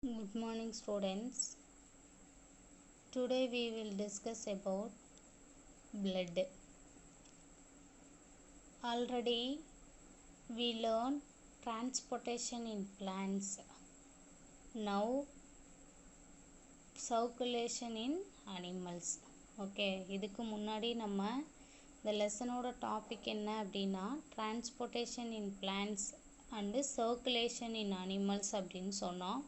Good morning students. Today we will discuss about blood. Already we learned transportation in plants. Now circulation in animals. Okay, இதுக்கு முன்னாடி நம்ம இந்த லெசனோட topic என்ன அப்படின்னா transportation in plants and circulation in animals அப்படின்னு சொன்னோம்.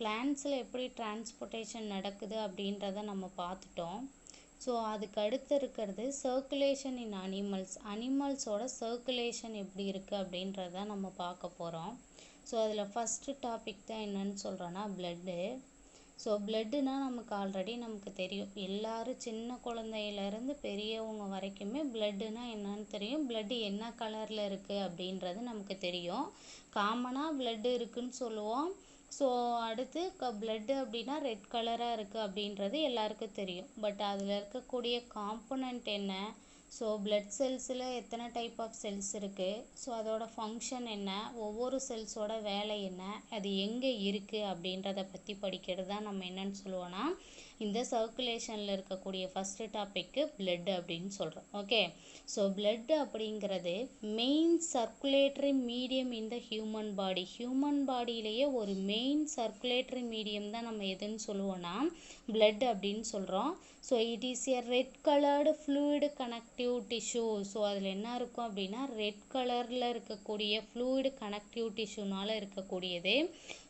பிளான்ட்ஸில் எப்படி transportation நடக்குது அப்படின்றத நம்ம பார்த்துட்டோம். ஸோ அதுக்கு அடுத்து இருக்கிறது சர்க்குலேஷன் இன் அனிமல்ஸோட சர்க்குலேஷன் எப்படி இருக்குது அப்படின்றத நம்ம பார்க்க போகிறோம். ஸோ அதில் ஃபஸ்ட்டு டாபிக் தான் என்னன்னு சொல்கிறோன்னா பிளட்டு. ஸோ பிளட்டுனா நமக்கு தெரியும், எல்லாரும் சின்ன குழந்தையிலேருந்து பெரியவங்க வரைக்குமே பிளட்டுனா என்னன்னு தெரியும். பிளட்டு என்ன கலரில் இருக்குது அப்படின்றது நமக்கு தெரியும். காமனாக பிளட்டு இருக்குன்னு சொல்லுவோம். ஸோ அடுத்து பிளட்டு அப்படின்னா ரெட் கலராக இருக்குது அப்படின்றது எல்லாருக்கும் தெரியும். பட் அதில் இருக்கக்கூடிய காம்பனண்ட் என்ன, ஸோ பிளட் செல்ஸில் எத்தனை டைப் ஆஃப் செல்ஸ் இருக்குது, ஸோ அதோட ஃபங்க்ஷன் என்ன, ஒவ்வொரு செல்ஸோட வேலை என்ன, அது எங்கே இருக்குது அப்படின்றத பற்றி படிக்கிறது தான் நம்ம என்னன்னு சொல்லுவோன்னா இந்த சர்க்குலேஷனில் இருக்கக்கூடிய ஃபஸ்ட்டு டாப்பிக்கு பிளட் அப்படின்னு சொல்கிறோம். ஓகே, ஸோ பிளட் அப்படிங்கிறது மெயின் சர்க்குலேட்டரி மீடியம் இந்த ஹியூமன் பாடியிலேயே ஒரு மெயின் சர்க்குலேட்டரி மீடியம் தான் நம்ம எதுன்னு சொல்லுவோன்னா பிளட் அப்படின்னு சொல்கிறோம். So it is a red coloured fluid connective tissue. So அதில் என்ன இருக்கும் அப்படின்னா ரெட் கலரில் இருக்கக்கூடிய ஃப்ளூயிடு கனெக்டிவ் டிஷ்யூனால் இருக்கக்கூடியது.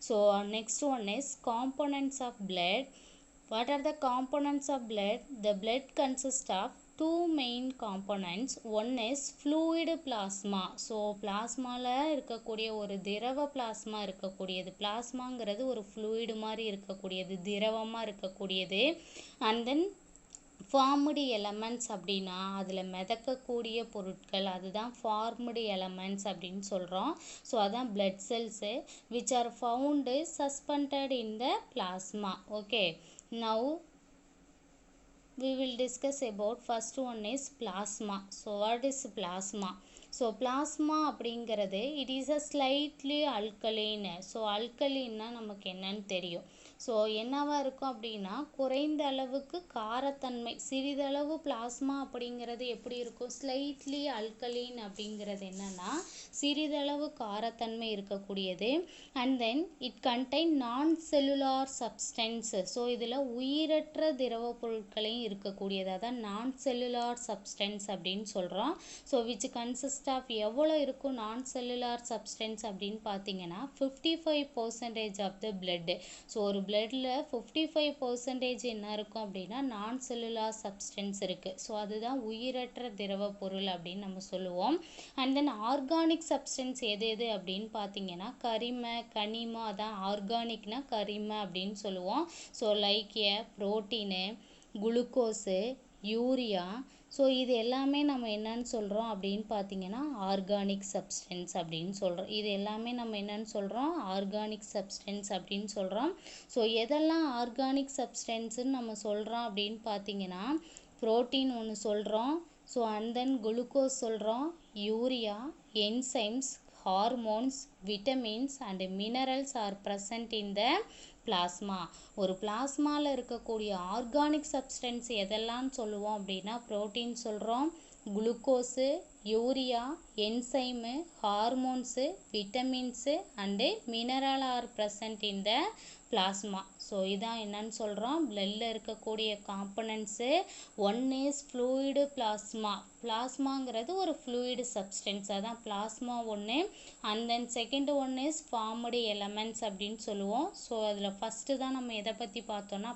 So next one is components of blood. What are the components of blood? The blood consists of two main components. One is fluid plasma. So plasmaல இருக்கக்கூடிய ஒரு திரவ பிளாஸ்மா இருக்கக்கூடியது. பிளாஸ்மாங்கிறது ஒரு ஃப்ளூயிடு மாதிரி இருக்கக்கூடியது, திரவமாக இருக்கக்கூடியது. அண்ட் தென் ஃபார்ம்டு எலமெண்ட்ஸ் அப்படின்னா அதில் மிதக்கக்கூடிய பொருட்கள், அதுதான் ஃபார்ம்டு எலமெண்ட்ஸ் அப்படின்னு சொல்கிறோம். ஸோ அதான் blood cells which are found suspended in the plasma. Okay, now we will discuss about first one is plasma. So what is plasma? So plasma அப்படிங்கிறது it is a slightly alkaline. So அல்கலின்னா நமக்கு என்னன்னு தெரியும். So என்னவா இருக்கும் அப்படின்னா குறைந்த அளவுக்கு காரத்தன்மை, சிறிதளவு பிளாஸ்மா அப்படிங்கிறது எப்படி இருக்கும், ஸ்லைட்லி அல்கலின் அப்படிங்கிறது என்னன்னா சிறிதளவு காரத்தன்மை இருக்கக்கூடியது. And then it contain non cellular substance. So இதில் உயிரற்ற திரவ பொருட்களையும் இருக்கக்கூடியது, அதான் நான் செல்லுலார் சப்ஸ்டன்ஸ் அப்படின்னு சொல்கிறோம். ஸோ விச் கன்சிஸ்ட் ஆஃப் எவ்வளோ இருக்கும் நான் செல்லுலார் சப்ஸ்டன்ஸ் அப்படின்னு பார்த்தீங்கன்னா 55% ஆஃப் த பிளட். ஸோ ஒரு பிளட்டில் 55% என்ன இருக்கும் அப்படின்னா நான் செல்லுலார் சப்ஸ்டன்ஸ் இருக்குது. ஸோ அதுதான் உயிரற்ற திரவ பொருள் அப்படின்னு நம்ம சொல்லுவோம். அண்ட் தென் ஆர்கானிக் சப்ஸ்டன்ஸ் எது எது அப்படின்னு பார்த்தீங்கன்னா கரிம, கனிமம், அதான் ஆர்கானிக்னா கரிம அப்படின்னு சொல்லுவோம். ஸோ லைக் ஏ புரோட்டீனு, குளுக்கோஸு, யூரியா. ஸோ இது எல்லாமே நம்ம என்னன்னு சொல்கிறோம் அப்படின்னு பார்த்தீங்கன்னா ஆர்கானிக் சப்ஸ்டன்ஸ் அப்படின்னு சொல்கிறோம். இது எல்லாமே நம்ம என்னன்னு சொல்கிறோம் ஆர்கானிக் சப்ஸ்டன்ஸ் அப்படின்னு சொல்கிறோம். ஸோ எதெல்லாம் ஆர்கானிக் சப்ஸ்டன்ஸுன்னு நம்ம சொல்கிறோம் அப்படின்னு பார்த்தீங்கன்னா புரோட்டீன் ஒன்று சொல்கிறோம். ஸோ அண்ட் தென் குளுக்கோஸ் சொல்கிறோம், urea, enzymes, hormones, vitamins and minerals R present in the plasma. ஒரு பிளாஸ்மாவில் இருக்கக்கூடிய ஆர்கானிக் சப்ஸ்டன்ஸ் எதெல்லாம் சொல்லுவோம் அப்படின்னா புரோட்டீன் சொல்கிறோம், glucose, urea, enzyme, hormones, vitamins and mineral are present in the plasma. So இதான் என்னன்னு சொல்கிறோம் பிளட்டில் இருக்கக்கூடிய components. One is fluid plasma. பிளாஸ்மாங்கிறது ஒரு ஃப்ளூயிடு சப்ஸ்டன்ஸ், அதான் பிளாஸ்மா ஒன்று. And then second one is formed elements அப்படின்னு சொல்லுவோம். ஸோ அதில் ஃபஸ்ட்டு தான் நம்ம எதை பற்றி பார்த்தோன்னா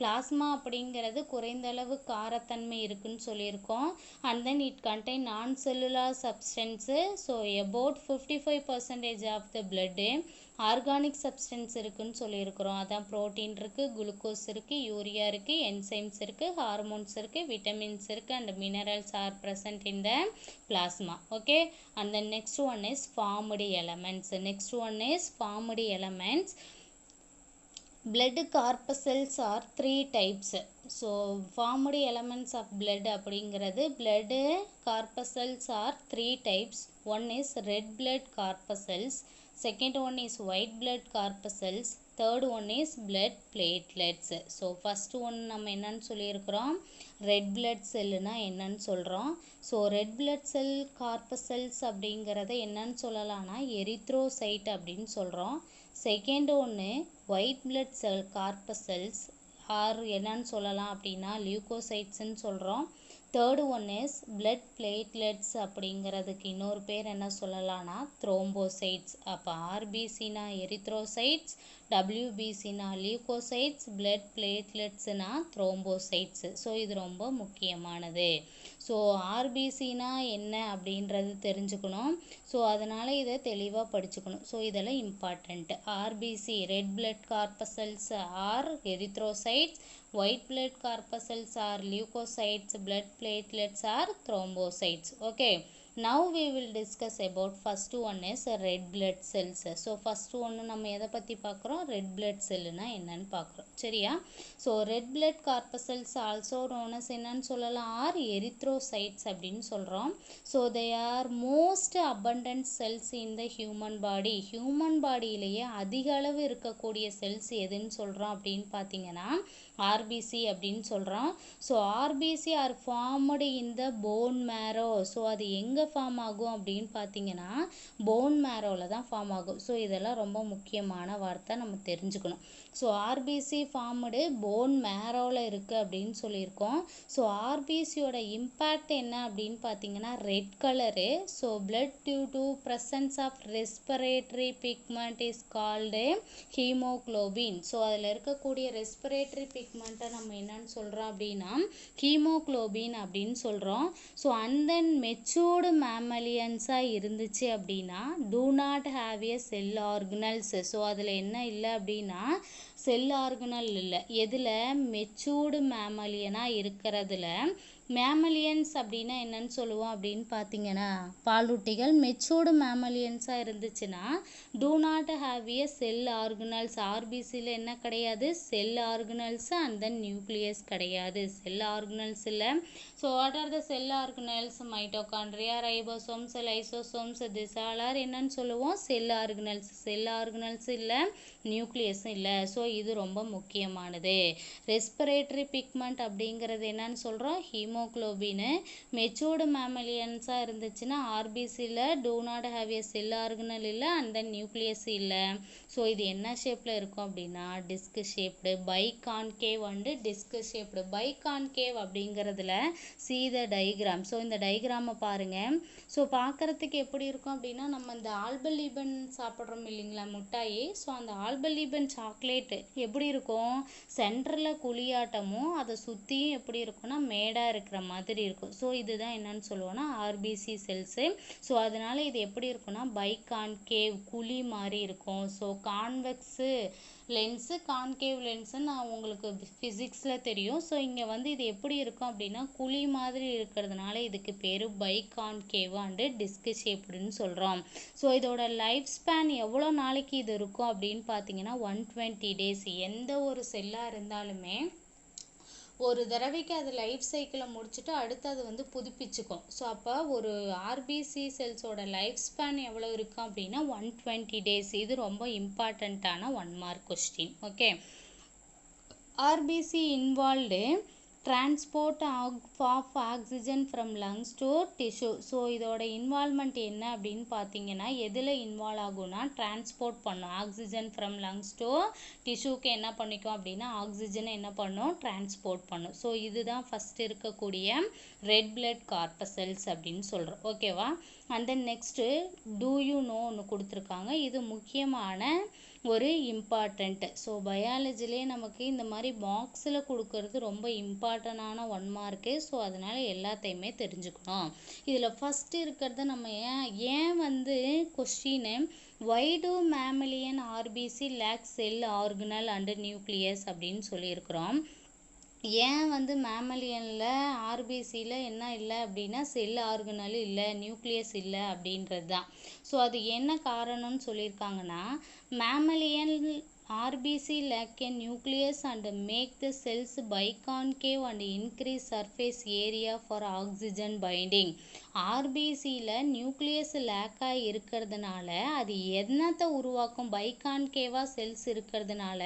பிளாஸ்மா அப்படிங்கிறது குறைந்தளவு காரத்தன்மை இருக்குன்னு சொல்லியிருக்கோம். And then it contain non cellular substance. So about 55% of the blood organic substance இருக்குன்னு சொல்லியிருக்கிறோம். அதான் புரோட்டீன் இருக்குது, குளுக்கோஸ் இருக்குது, யூரியா இருக்குது, என்சைம்ஸ் இருக்குது, ஹார்மோன்ஸ் இருக்குது, விட்டமின்ஸ் இருக்குது and minerals R present in the plasma. Okay, and then next one is formed elements. blood corpuscles are 3 types. So formed elements of blood அப்படிங்கிறது blood corpuscles are 3 types. One is red blood corpuscles, second one is white blood corpuscles, third one is blood platelets. So first one நம்ம என்னன்னு சொல்லியிருக்கிறோம், red blood செல்லுனா என்னன்னு சொல்கிறோம். So red blood cell corpuscles அப்படிங்கிறத என்னன்னு சொல்லலாம்னா erythrocyte அப்படின்னு சொல்கிறோம். செகண்ட் ஒன்று white blood cell corpuscles are என்னன்னு சொல்லலாம் அப்படின்னா லியூகோசைட்ஸ்ன்னு சொல்கிறோம். Third one is blood platelets அப்படிங்கிறதுக்கு இன்னொரு பேர் என்ன சொல்லலாம்னா த்ரோம்போசைட்ஸ். அப்போ ஆர்பிசினா எரித்ரோசைட்ஸ், டபிள்யூபிசினா லியூகோசைட்ஸ், blood plateletsனா த்ரோம்போசைட்ஸ். ஸோ இது ரொம்ப முக்கியமானது. ஸோ ஆர்பிசினா என்ன அப்படின்றது தெரிஞ்சுக்கணும். ஸோ அதனால் இதை தெளிவாக படிச்சுக்கணும். ஸோ இதெல்லாம் important. RBC red blood corpuscles or erythrocytes, white blood corpuscles are leukocytes, blood platelets are thrombocytes. Okay, now we will discuss about first one is red blood cells. So first one நம்ம எதை பற்றி பார்க்குறோம், red blood cellனா என்னன்னு பார்க்குறோம். சரியா? So red blood corpuscles also known as என்னன்னு சொல்லலாம் R erythrocytes அப்படின்னு சொல்கிறோம். So they are most abundant cells in the human body. Human பாடியிலேயே அதிக அளவு இருக்கக்கூடிய செல்ஸ் எதுன்னு சொல்கிறோம் அப்படின்னு பார்த்தீங்கன்னா ஆர்பிசி அப்படின்னு சொல்கிறோம். So RBC are formed in the bone மேரோ. So அது எங்கே ஃபார்ம் ஆகும் அப்படின்னு பார்த்தீங்கன்னா போன் மேரோவில் தான் ஃபார்ம் ஆகும். ஸோ இதெல்லாம் ரொம்ப முக்கியமான வார்த்தை, நம்ம தெரிஞ்சுக்கணும். ஸோ ஆர்பிசி ஃபார்ம்டு போன் மேரோவில் இருக்குது அப்படின்னு சொல்லியிருக்கோம். ஸோ ஆர்பிசியோட இம்பேக்ட் என்ன அப்படின்னு பார்த்தீங்கன்னா red colour. So blood due to presence of respiratory pigment is called hemoglobin. So அதில் இருக்கக்கூடிய respiratory pigment நம்ம என்னன்னு சொல்கிறோம் அப்படின்னா ஹீமோக்ளோபின் அப்படின்னு சொல்கிறோம். ஸோ அண்ட் தென் மெச்சூர்டு மேமலியன்ஸாக இருந்துச்சு அப்படின்னா do not have a cell organelles. So அதில் என்ன இல்லை அப்படின்னா செல் ஆர்கனல் இல்லை. எதில் மெச்சூர்டு மேமலியனாக இருக்கிறதுல மேமலியன்ஸ் அப்படின்னா என்னன்னு சொல்லுவோம் அப்படின்னு பார்த்தீங்கன்னா பாலூட்டிகள். மெச்சூர்டு மேமலியன்ஸாக இருந்துச்சுன்னா do not have a cell organelles. ஆர்பிசியில் என்ன கிடையாது, cell organelles and then nucleus கிடையாது. செல் ஆர்கனல்ஸ் இல்லை. So what are the cell organelles, mitochondria, ribosomes, lysosomes, this all are என்னன்னு சொல்லுவோம் செல் ஆர்கனல்ஸ். செல் ஆர்கனல்ஸ் இல்லை, நியூக்ளியஸும் இல்லை. ஸோ இது ரொம்ப முக்கியமானது. ரெஸ்பிரேட்டரி பிக்மெண்ட் அப்படிங்கிறது என்னன்னு சொல்கிறோம் ஹீமோக்ளோபின். மெச்சூர்டு மேமலியன்ஸாக இருந்துச்சுன்னா ஆர்பிசியில் do not have a cell organelle இல்லை அண்ட் தென் நியூக்ளியஸ் இல்லை. ஸோ இது என்ன ஷேப்பில் இருக்கும் அப்படின்னா disc shaped, biconcave and disc shaped. Biconcave அப்படிங்கிறதுல see the diagram. ஸோ இந்த டயக்ராமை பாருங்கள். ஸோ பார்க்குறதுக்கு எப்படி இருக்கும் அப்படின்னா நம்ம இந்த ஆல்பலீபன் சாப்பிட்றோம் இல்லைங்களா மிட்டாயி. ஸோ அந்த ஆல்பலீபன் சாக்லேட்டு எப்படி இருக்கும், சென்டரில் குழியாட்டமும் அதை சுற்றியும் எப்படி இருக்கும்னா மேடாக இருக்கிற மாதிரி இருக்கும். ஸோ இதுதான் என்னன்னு சொல்லுவோம்னா ஆர்பிசி செல்ஸு. ஸோ அதனால இது எப்படி இருக்கும்னா பை கான்கேவ் குழி மாதிரி இருக்கும். ஸோ கான்வெக்ஸு லென்ஸு, கான்கேவ் லென்ஸு நான் உங்களுக்கு ஃபிசிக்ஸில் தெரியும். ஸோ இங்கே வந்து இது எப்படி இருக்கும் அப்படின்னா குழி மாதிரி இருக்கிறதுனால இதுக்கு பேர் பை கான்கேவ் அண்டு டிஸ்க் ஷேப்டுன்னு சொல்கிறோம். ஸோ இதோட லைஃப் ஸ்பேன் எவ்வளோ நாளைக்கு இது இருக்கும் அப்படின்னு பார்த்தீங்கன்னா 120 days. எந்த ஒரு செல்லாக இருந்தாலுமே ஒரு தடவைக்கு அது லைஃப் சைக்கிளை முடிச்சுட்டு அடுத்து அது வந்து புதுப்பிச்சுக்கும். ஸோ அப்போ ஒரு ஆர்பிசி செல்ஸோட லைஃப் ஸ்பேன் எவ்வளோ இருக்கும் அப்படின்னா 120 days. இது ரொம்ப இம்பார்ட்டண்ட்டான 1 mark question. Okay, RBC involved transport of oxygen from lungs to tissue. So இதோட இன்வால்மெண்ட் என்ன அப்படின்னு பார்த்தீங்கன்னா எதில் இன்வால்வ் ஆகும்னா டிரான்ஸ்போர்ட் பண்ணும். ஆக்சிஜன் ஃப்ரம் லங்ஸ் டு டிஷ்யூக்கு என்ன பண்ணிக்கும் அப்படின்னா ஆக்சிஜனை என்ன பண்ணும், டிரான்ஸ்போர்ட் பண்ணும். ஸோ இதுதான் ஃபஸ்ட் இருக்கக்கூடிய ரெட் பிளட் கார்பசல்ஸ் அப்படின்னு சொல்கிறோம். ஓகேவா? And then next do you know ஒன்று கொடுத்துருக்காங்க. இது முக்கியமான ஒரு இம்பார்ட்டண்ட். ஸோ பயாலஜிலே நமக்கு இந்த மாதிரி பாக்ஸில் கொடுக்கறது ரொம்ப இம்பார்ட்டண்டான 1 mark. ஸோ அதனால் எல்லாத்தையுமே தெரிஞ்சுக்கணும். இதில் ஃபஸ்ட்டு இருக்கிறத நம்ம ஏன் வந்து கொஸ்டின்னு why do mammalian RBC lack cell organelle and nucleus அப்படின்னு சொல்லியிருக்கிறோம். ஏன் வந்து மேமலியனில் ஆர்பிசியில் என்ன இல்லை அப்படின்னா செல் ஆர்கனல் இல்லை, நியூக்ளியஸ் இல்லை அப்படின்றது தான். ஸோ அது என்ன காரணம்னு சொல்லியிருக்காங்கன்னா மேமலியன் RBC lack a nucleus and make the cells biconcave and increase surface area for oxygen binding. ஆர்பிசியில் நியூக்ளியஸ் லேக்காக இருக்கிறதுனால அது என்னத்தை உருவாக்கும், பைகான்கேவா செல்ஸ் இருக்கிறதுனால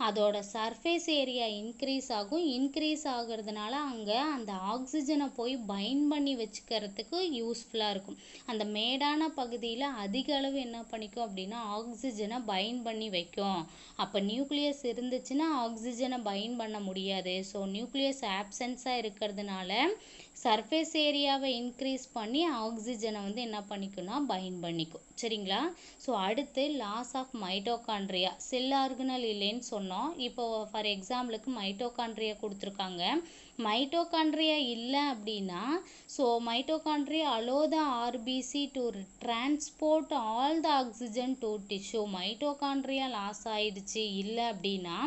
அதோட சர்ஃபேஸ் ஏரியா இன்க்ரீஸ் ஆகும். இன்க்ரீஸ் ஆகிறதுனால அங்கே அந்த ஆக்சிஜனை போய் பைண்ட் பண்ணி வச்சுக்கிறதுக்கு யூஸ்ஃபுல்லாக இருக்கும். அந்த மேடான பகுதியில் அதிக அளவு என்ன பண்ணிக்கும் அப்படின்னா ஆக்சிஜனை பைண்ட் பண்ணி வைக்கும். அப்போ நியூக்ளியஸ் இருந்துச்சுன்னா ஆக்சிஜனை பைண்ட் பண்ண முடியாது. ஸோ நியூக்ளியஸ் ஆப்சன்ஸாக இருக்கிறதுனால சர்ஃபேஸ் ஏரியாவை இன்க்ரீஸ் பண்ணி ஆக்சிஜனை வந்து என்ன பண்ணிக்கும்னா பைண்ட் பண்ணிக்கும். சரிங்களா? ஸோ அடுத்து loss of mitochondria. Cell organelle இல்லைன்னு சொன்னோம். இப்போ ஃபார் எக்ஸாம்பிளுக்கு மைட்டோகாண்ட்ரியா கொடுத்துருக்காங்க. மைட்டோகாண்ட்ரியா இல்லை அப்படின்னா so mitochondria allow the RBC to transport all the oxygen to tissue. Mitochondria loss ஆயிடுச்சு இல்லை அப்படின்னா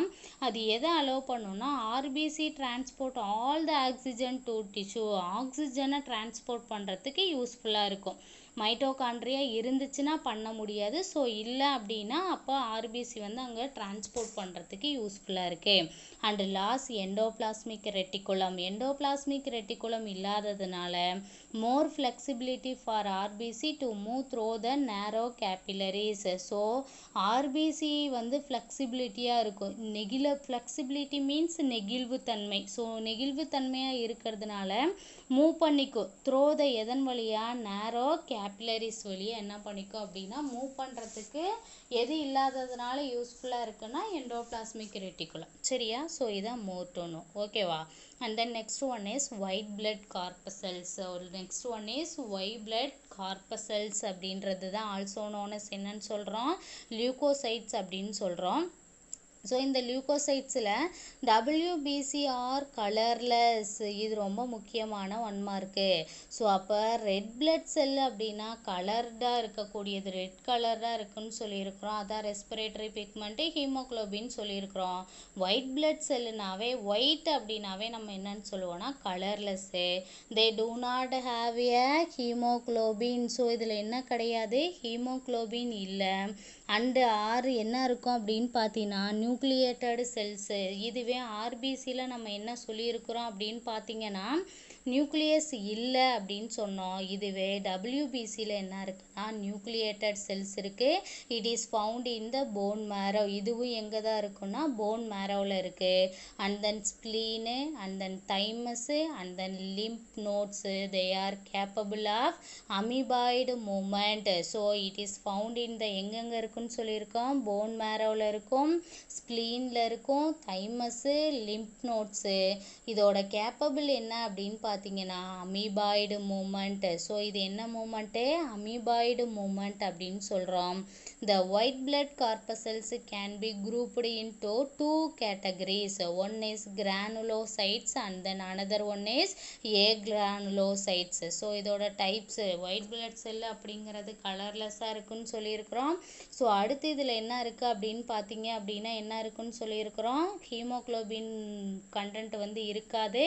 அது எதை அலோவ் பண்ணுன்னா RBC transport all the oxygen to tissue, ஆக்சிஜனை டிரான்ஸ்போர்ட் பண்ணுறதுக்கு யூஸ்ஃபுல்லாக இருக்கும். மைட்டோகாண்ட்ரியா இருந்துச்சுன்னா பண்ண முடியாது. ஸோ இல்லை அப்படின்னா அப்போ ஆர்பிசி வந்து அங்கே டிரான்ஸ்போர்ட் பண்ணுறதுக்கு யூஸ்ஃபுல்லாக இருக்குது. And loss endoplasmic reticulum. Endoplasmic reticulum இல்லாததுனால more flexibility for RBC to move through the narrow capillaries. So RBC வந்து ஃப்ளெக்சிபிலிட்டியாக இருக்கும். ஃப்ளெக்சிபிலிட்டி மீன்ஸ் நெகிழ்வுத்தன்மை. ஸோ நெகிழ்வுத்தன்மையாக இருக்கிறதுனால மூவ் பண்ணிக்கும் த்ரோ த எதன் வழியாக நேரோ கேபிலரிஸ் வழியாக என்ன பண்ணிக்கும் அப்படின்னா மூவ் பண்ணுறதுக்கு எது இல்லாததுனால யூஸ்ஃபுல்லாக இருக்குன்னா எண்டோபிளாஸ்மிக் ரெட்டிகுலம். சரியா? ஸோ இதான் மோர் டு நோ. ஓகேவா? And then next one is white blood corpuscles. Next one is white blood corpuscles அப்படின்றது தான் ஆல்சோ நோன் அஸ் என்னன்னு சொல்கிறோம், லியூகோசைட்ஸ் அப்படின்னு சொல்கிறோம். ஸோ இந்த லியூகோசைட்ஸில் WBCR கலர்லெஸ், இது ரொம்ப முக்கியமான 1 மார்க்கு. ஸோ அப்போ ரெட் பிளட் செல் அப்படின்னா கலர்டாக இருக்கக்கூடியது, ரெட் கலர்டாக இருக்குன்னு சொல்லியிருக்கிறோம். அதான் ரெஸ்பிரேட்டரி பிக்மெண்ட்டு ஹீமோக்ளோபின் சொல்லியிருக்கிறோம். ஒயிட் பிளட் செல்லுனாவே ஒயிட் அப்படின்னாவே நம்ம என்னன்னு சொல்லுவோம்னா colourless. They do not have a haemoglobin. So இதில் என்ன கிடையாது, ஹீமோக்ளோபின் இல்லை. அண்டு என்ன இருக்கும் அப்படின்னு பார்த்தீங்கன்னா நியூக்ளியேட்டட் செல்ஸு. இதுவே ஆர்பிசியில் நம்ம என்ன சொல்லியிருக்கிறோம் அப்படின்னு பார்த்தீங்கன்னா நியூக்ளியஸ் இல்லை அப்படின்னு சொன்னோம். இதுவே WBCயில் என்ன இருக்குன்னா நியூக்ளியேட்டட் செல்ஸ் இருக்குது. It is found in the bone marrow. இதுவும் எங்கே தான் இருக்குன்னா போன் மேரோவில் இருக்குது. And then spleen, and then thymus, and then lymph nodes, they are capable of amoeboid movement. So it is found in the எங்கெங்கே இருக்குன்னு சொல்லியிருக்கோம், போன் மேரோவில் இருக்கும், ஸ்ப்ளீனில் இருக்கும், தைமஸு, லிம்ப் நோட்ஸு. இதோட கேப்பபிள் என்ன அப்படின்னு பார்த்தீங்கன்னா அமீபாய்டு மூமெண்ட். ஸோ இது என்ன மூமெண்ட்டு, அமீபாய்டு மூமெண்ட் அப்படின்னு சொல்கிறோம். த white blood corpuscles can be grouped into 2 categories. One is granulocytes and then another one is agranulocytes. So இதோட டைப்ஸ் ஒயிட் பிளட் செல் அப்படிங்கிறது கலர்லெஸ்ஸாக இருக்குன்னு சொல்லியிருக்கிறோம். ஸோ அடுத்து இதில் என்ன இருக்குது அப்படின்னு பார்த்தீங்க அப்படின்னா என்ன இருக்குன்னு சொல்லியிருக்கிறோம், ஹீமோக்ளோபின் கண்டென்ட் வந்து இருக்காது,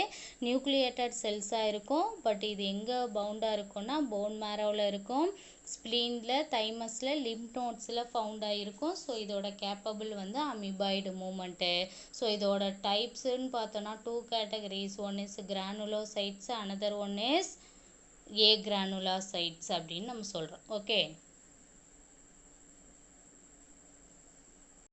நியூக்ளியேட்டட் செல்ஸாக இருக்கும். பட் இது எங்கே பவுண்டாக இருக்கும்னா போன் மேரோவில் இருக்கும், ஸ்ப்ளீனில், தைமஸில், லிம்ப் நோட்ஸில் ஃபவுண்ட் ஆகிருக்கும். ஸோ இதோட கேப்பபிள் வந்து அமீபாய்டு மூமெண்ட்டு. ஸோ இதோட டைப்ஸுன்னு பார்த்தோன்னா 2 categories. One is granulocytes, another one is agranulocytes அப்படின்னு நம்ம சொல்கிறோம். ஓகே.